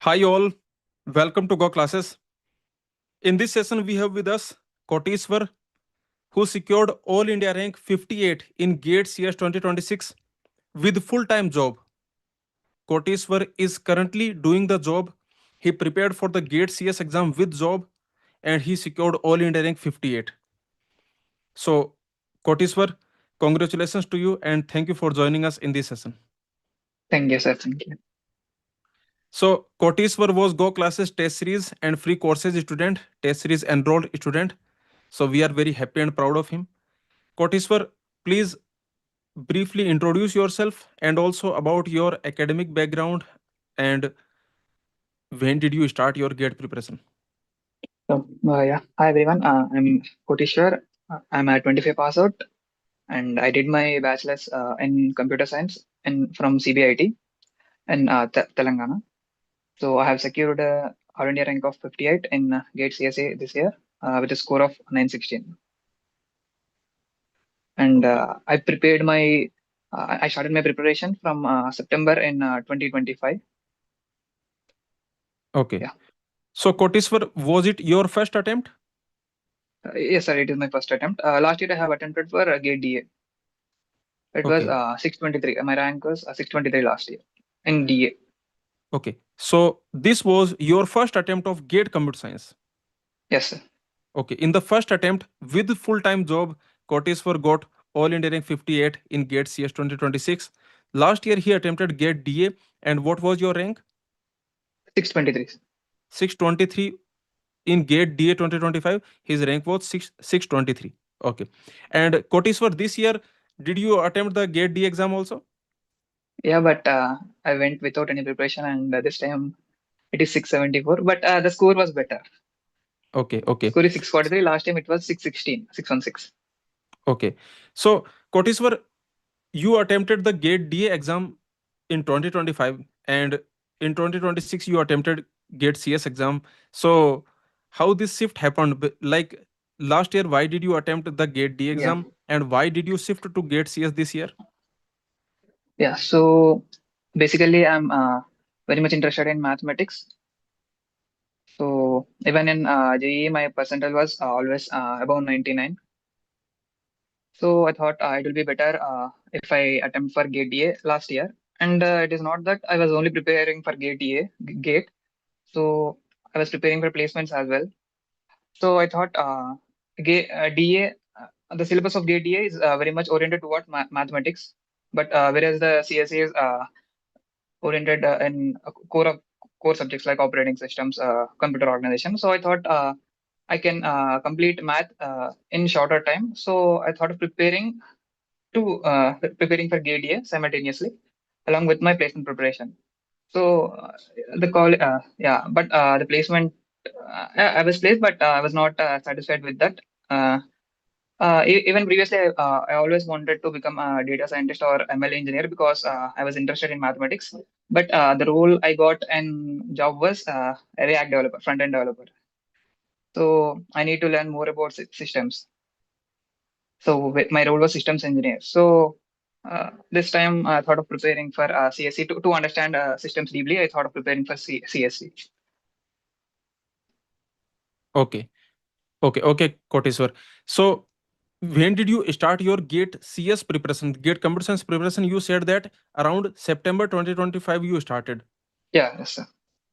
Hi all, welcome to goclasses. In this session, we have with us Koteeshwara, who secured All India rank 58 in GATE CS 2026 with full-time job. Koteeshwara is currently doing the job. He prepared for the GATE CS exam with job and he secured All India rank 58. So, Koteeshwara, congratulations to you and thank you for joining us in this session. Thank you, sir. Thank you. So, Koteeshwara was Go Classes test series and free courses student, test series enrolled student. So, we are very happy and proud of him. Koteeshwar, please briefly introduce yourself and also about your academic background and when did you start your GATE preparation? Hi everyone. I'm Koteeshwar. I'm a 25 pass out, and I did my bachelor's in computer science and from CBIT in Telangana. So I have secured a All India rank of 58 in GATE CSA this year with a score of 916. And I started my preparation from September in 2025. Okay. Yeah. So, Koteeshwar, was it your first attempt? Yes, sir. It is my first attempt. Last year I have attempted for GATE DA. It was Okay. 623. My rank was 623 last year in DA. Okay. So, this was your first attempt of GATE computer science. Yes, sir. Okay. In the first attempt with full time job, Koteeshwar got All India rank 58 in GATE CS 2026. Last year, he attempted GATE DA. And what was your rank? 623. 623 in GATE DA 2025. His rank was 623. Okay. And Koteeshwar, this year, did you attempt the GATE D exam also? Yeah, but I went without any preparation, and this time it is 674. But the score was better. Okay. Okay. Score is 643. Last time it was 616, 616. Okay. So, Koteeshwar, you attempted the GATE DA exam in 2025 and in 2026 you attempted GATE CS exam. So, how this shift happened? Like last year, why did you attempt the GATE D Yeah. exam and why did you shift to GATE CS this year? Yeah. So basically, I'm very much interested in mathematics. So even in JEE, my percentile was always above 99. So I thought it will be better if I attempt for GATE DA last year. And it is not that I was only preparing for GATE DA, GATE. So I was preparing for placements as well. So I thought DA, the syllabus of GATE DA is very much oriented toward mathematics, but whereas the CSA is oriented in core subjects like operating systems, computer organization. So I thought I can complete math in shorter time. So I thought of preparing for GATE DA simultaneously along with my placement preparation. So the placement, I was placed, but I was not satisfied with that. Uh, Even previously, I always wanted to become a data scientist or ML engineer because I was interested in mathematics. But the role I got and job was a React developer, front end developer. So I need to learn more about systems. So my role was systems engineer. So this time I thought of preparing for CSC to understand systems deeply. I thought of preparing for CSC. Okay. Okay, Koteswar. So, when did you start your GATE CS preparation, GATE computer science preparation? You said that around September 2025 you started. Yeah, yes, sir.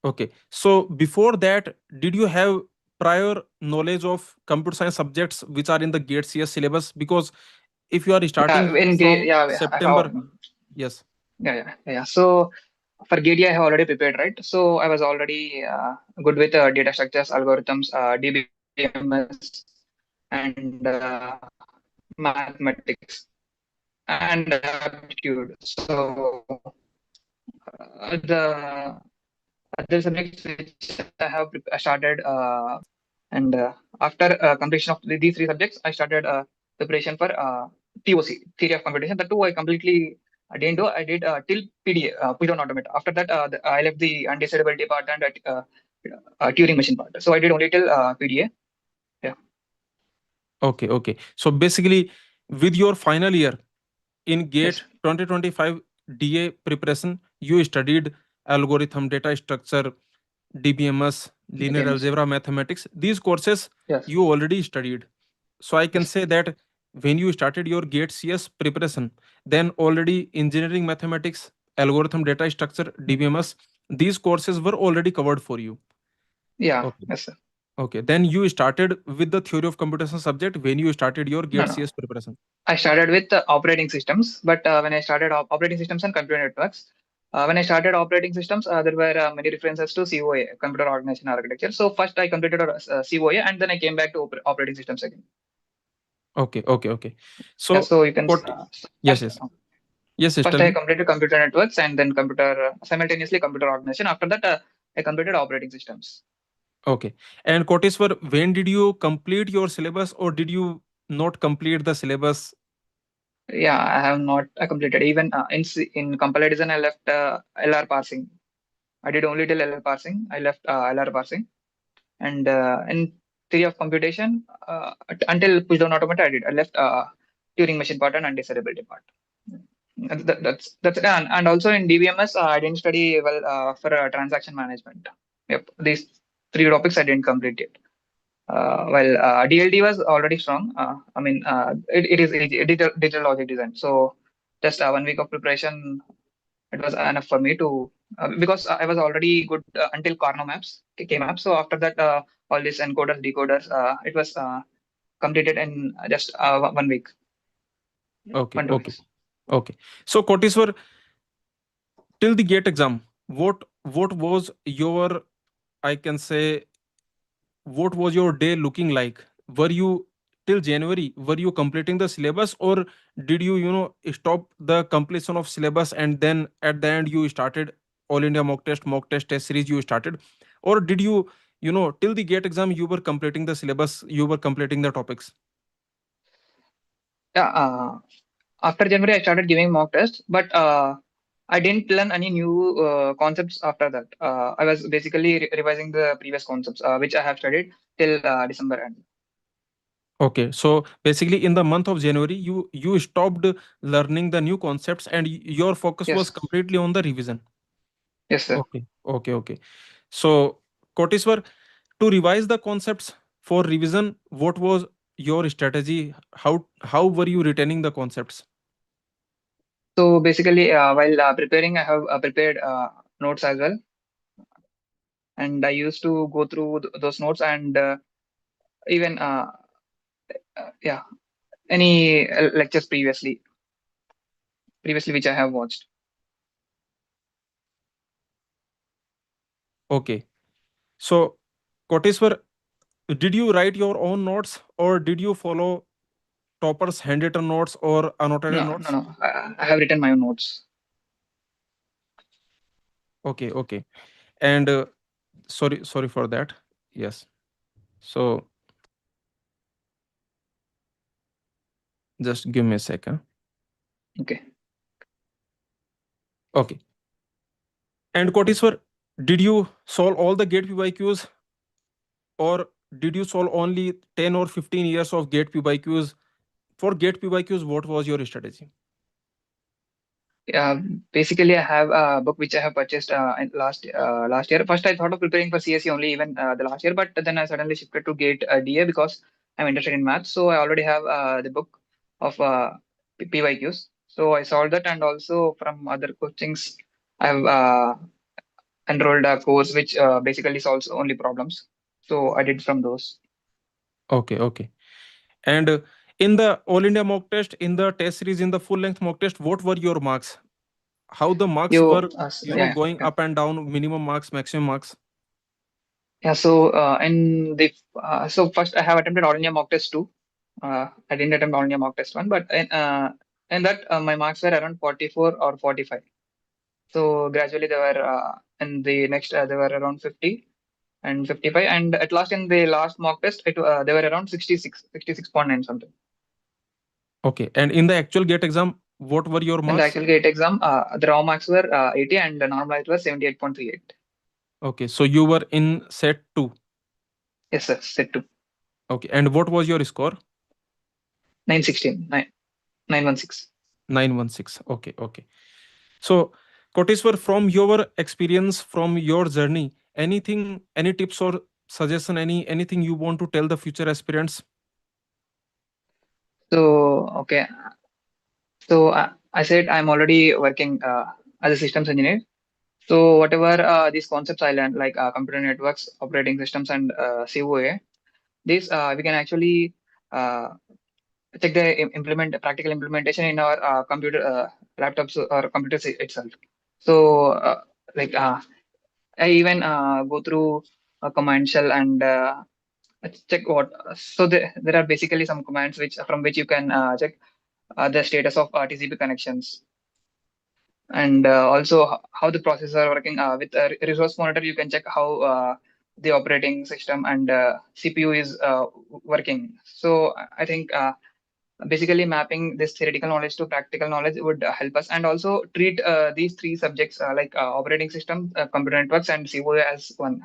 Okay. So, before that, did you have prior knowledge of computer science subjects which are in the GATE CS syllabus? Because if you are starting from Yeah, I have. September, yes. Yeah. So for GATE, I have already prepared, right? So I was already good with data structures, algorithms, DBMS, and mathematics and aptitude. So the other subjects which I started, and after completion of these three subjects, I started preparation for TOC, theory of computation. The two I completely didn't do. I did till PDA, Python automata. After that, I left the undecidability part and Turing machine part. So I did only till PDA. Yeah. Okay. So, basically, with your final year in GATE Yes. 2025 DA preparation, you studied algorithm, data structure, DBMS, linear DBMS. algebra, mathematics, these courses Yes. you already studied. So I can Yes. say that when you started your GATE CS preparation, then already engineering mathematics, algorithm data structure, DBMS, these courses were already covered for you. Yeah. Okay. Yes, sir. Okay. Then you started with the theory of computation subject when you started your No, GATE no. CS preparation. I started with operating systems, but when I started operating systems and computer networks, when I started operating systems, there were many references to COA, computer organization architecture. So first I completed COA, and then I came back to operating systems again. Okay. Okay. Okay. Yeah, So so you can what? Yes. first Yes. Yes. Yes. first Tell I me. completed computer networks and then computer simultaneously computer organization. After that, I completed operating systems. Okay. And Koteswar, when did you complete your syllabus or did you not complete the syllabus? Yeah, I have not completed even in compiled design. I left LR parsing. I did only till LR parsing. I left LR parsing. And in theory of computation, until push down automata, I left Turing machine part and undesirability part. That's it. And also in DBMS, I didn't study well for transaction management. Yep, these three topics I didn't complete it. DLD was already strong. It is digital logic design. So just 1 week of preparation, it was enough for me to because I was already good until Karno maps, K maps. So after that, all these encoders, decoders, it was completed in just 1 week, Okay. one two Okay. weeks. Okay. So Koteswar, till the GATE exam, what was your, I can say, what was your day looking like? Were you till January, were you completing the syllabus or did you, stop the completion of syllabus and then at the end you started All India mock test series you started? Or did you, till the GATE exam you were completing the syllabus, you were completing the topics? Yeah. After January, I started giving mock tests, but I didn't learn any new concepts after that. I was basically revising the previous concepts, which I have studied till December end. Okay, so basically in the month of January, you stopped learning the new concepts and your focus was Yes. completely on the revision. Yes, sir. Okay, okay, okay. So, Koteswar, to revise the concepts for revision, what was your strategy? How were you retaining the concepts? So basically, while preparing, I have prepared notes as well, and I used to go through those notes and even yeah, any lectures previously which I have watched. Okay, so Koteswar, did you write your own notes or did you follow toppers' handwritten notes or annotated No, no, notes? no. I have written my own notes. Okay, okay. And sorry for that. Yes. So just give me a second. Okay. Okay. And Koteswar, did you solve all the gate PYQs or did you solve only 10 or 15 years of gate PYQs? For gate PYQs, what was your strategy? Yeah, basically, I have a book which I have purchased in last year. First, I thought of preparing for CSE only even the last year, but then I suddenly shifted to GATE DA because I'm interested in maths. So I already have the book of PYQs. So I solved that, and also from other coachings, I have enrolled a course which basically solves only problems. So I did from those. Okay, okay. And in the All India mock test, in the test series, in the full length mock test, what were your marks? How the marks You, were, yeah, going yeah. up and down, minimum marks, maximum marks? Yeah, so so first I have attempted all India mock test two. I didn't attempt all India mock test one, but in that my marks were around 44 or 45. So gradually they were in the next they were around 50 and 55, and at last in the last mock test they were around 66.9 something. Okay. And in the actual gate exam, what were your In the marks? actual GATE exam, the raw marks were 80 and the normal marks were 78.38. Okay. So you were in set two. Yes, sir, set two. Okay. And what was your score? 916, 916. 916. Okay. Okay. So, Koteswar, from your experience, from your journey, Anything, any tips or suggestion, anything you want to tell the future aspirants? So, okay. So I said I'm already working as a systems engineer. So whatever these concepts I learned, like computer networks, operating systems, and COA, this we can actually uh, check the practical implementation in our computer laptops or computers itself. So like I even go through a command shell and check what. So there are basically some commands which from which you can check the status of TCP connections, and also how the processes are working. With a resource monitor, you can check how the operating system and CPU is working. So I think basically mapping this theoretical knowledge to practical knowledge would help us, and also treat these three subjects like operating system, computer networks, and COA as one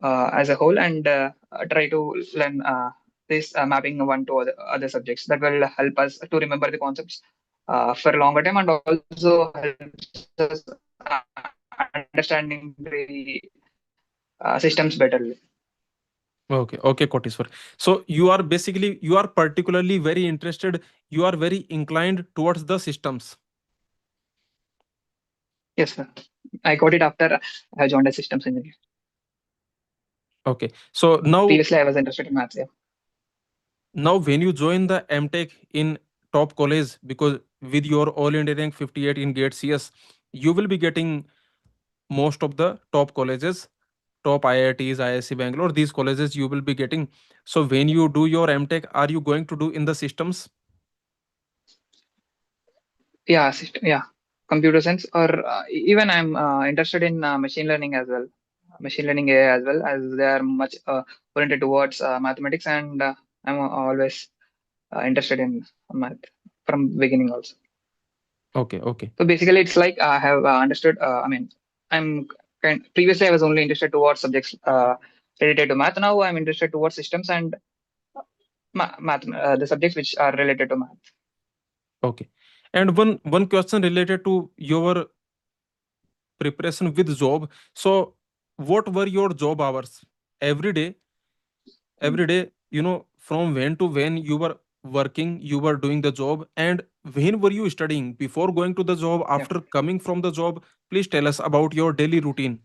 as a whole, and try to learn this mapping one to other subjects. That will help us to remember the concepts for a longer time, and also helps us understanding the systems better. Okay, okay, Koteswar. So you are basically, you are particularly very interested, you are very inclined towards the systems. Yes, sir. I got it after I joined as systems engineer. Okay. So now, Previously, I was interested in maths. Yeah. when you join the M.Tech in top college, because with your all India rank 58 in GATE CS, you will be getting most of the top colleges, top IITs, ISC Bangalore, these colleges you will be getting. So when you do your M.Tech, are you going to do in the systems? Yeah, yeah, computer science, or even I'm interested in machine learning as well, machine learning AI as well, as they are much oriented towards mathematics, and I'm always interested in math from beginning also. Okay, okay, So basically, it's like I have understood. I mean, previously I was only interested towards subjects related to math. Now I'm interested towards systems and the subjects which are related to math. okay. And one question related to your preparation with job. So what were your job hours every day? Every day, from when to when you were working, you were doing the job, and when were you studying before going to the job, Yeah. after coming from the job? Please tell us about your daily routine.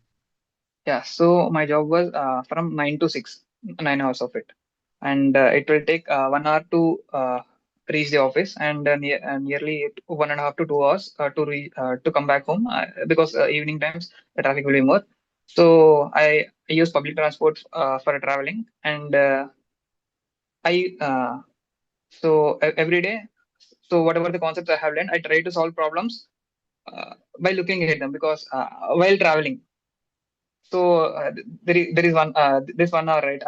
Yeah, so my job was from 9 to 6, 9 hours of it, and it will take 1 hour to reach the office, and nearly 1.5 to 2 hours to come back home, because evening times the traffic will be more. So I use public transport for traveling, and I every day. So whatever the concepts I have learned, I try to solve problems by looking at them, because while traveling. So there is this 1 hour, right,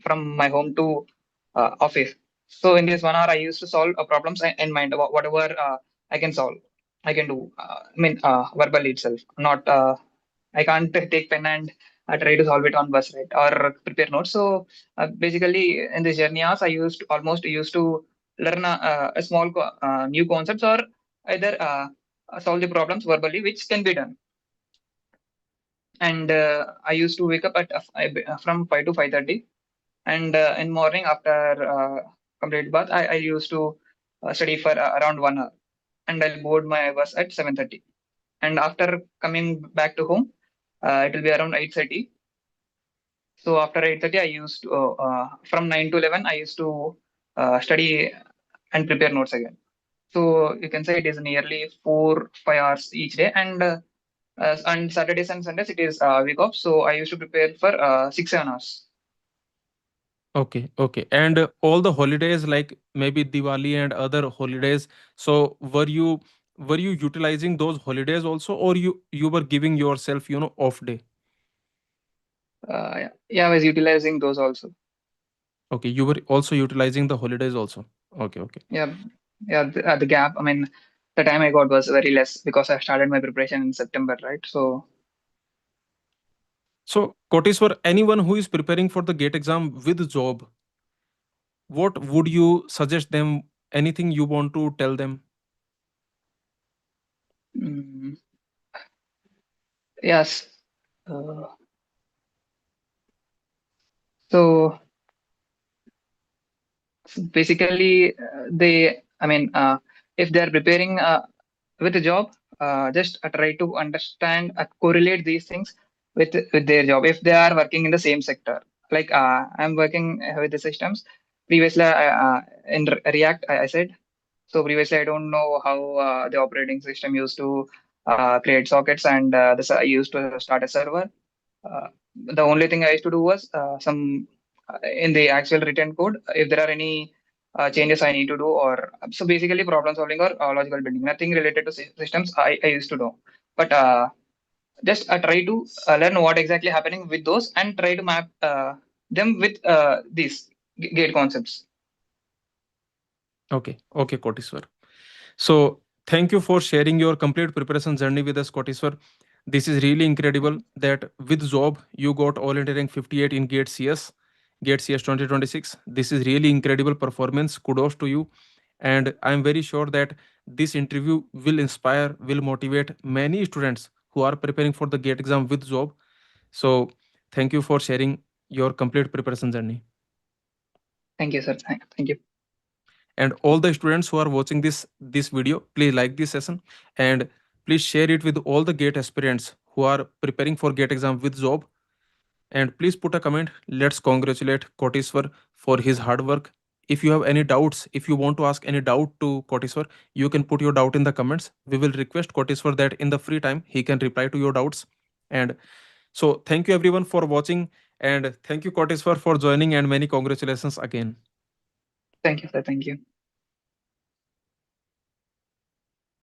from my home to office. So in this 1 hour, I used to solve problems in mind, whatever I can solve, I can do. I mean, verbally itself, not. I can't take pen and try to solve it on bus, right, or prepare notes. So basically, in this journey hours, I almost used to learn a small new concepts, or either solve the problems verbally, which can be done. And I used to wake up at from 5 to 5:30, and in morning after complete bath, I used to study for around 1 hour, and I'll board my bus at 7:30. And after coming back to home, it will be around 8:30. So after 8:30, I used to, from 9 to 11, I used to study and prepare notes again. So you can say it is nearly 4 5 hours each day, and on Saturdays and Sundays it is week off. So I used to prepare for 6 7 hours. Okay, okay. And all the holidays, like maybe Diwali and other holidays, so were you utilizing those holidays also, or you were giving yourself, off day? Yeah, yeah, I was utilizing those also. Okay, you were also utilizing the holidays also. Okay, okay. Yeah, yeah. The gap. I mean, the time I got was very less because I started my preparation in September, right? So So, Koteswar, anyone who is preparing for the GATE exam with job, what would you suggest them? Anything you want to tell them? mm, Yes. Uh, so basically, if they are preparing with a job, just try to understand, correlate these things with their job. If they are working in the same sector, like I'm working with the systems. Previously, in React, I said. So previously, I don't know how the operating system used to create sockets and I used to start a server. Uh, the only thing I used to do was some in the actual written code, if there are any changes I need to do, or so basically problem solving or logical building, nothing related to systems I used to do. But just try to learn what exactly happening with those and try to map them with these gate concepts. Okay, okay, Koteswar. So thank you for sharing your complete preparation journey with us, Koteswar. This is really incredible that with job you got all India rank 58 in Gate CS 2026. This is really incredible performance. Kudos to you. And I'm very sure that this interview will inspire, will motivate many students who are preparing for the GATE exam with job. So thank you for sharing your complete preparation journey. Thank you, sir. Thank you. And all the students who are watching this video, please like this session and please share it with all the gate aspirants who are preparing for gate exam with job. And please put a comment. Let's congratulate Koteswar for his hard work. If you have any doubts, if you want to ask any doubt to Koteswar, you can put your doubt in the comments. We will request Koteswar that in the free time he can reply to your doubts. And so thank you everyone for watching, and thank you Koteswar for joining, and many congratulations again. Thank you, sir. Thank you.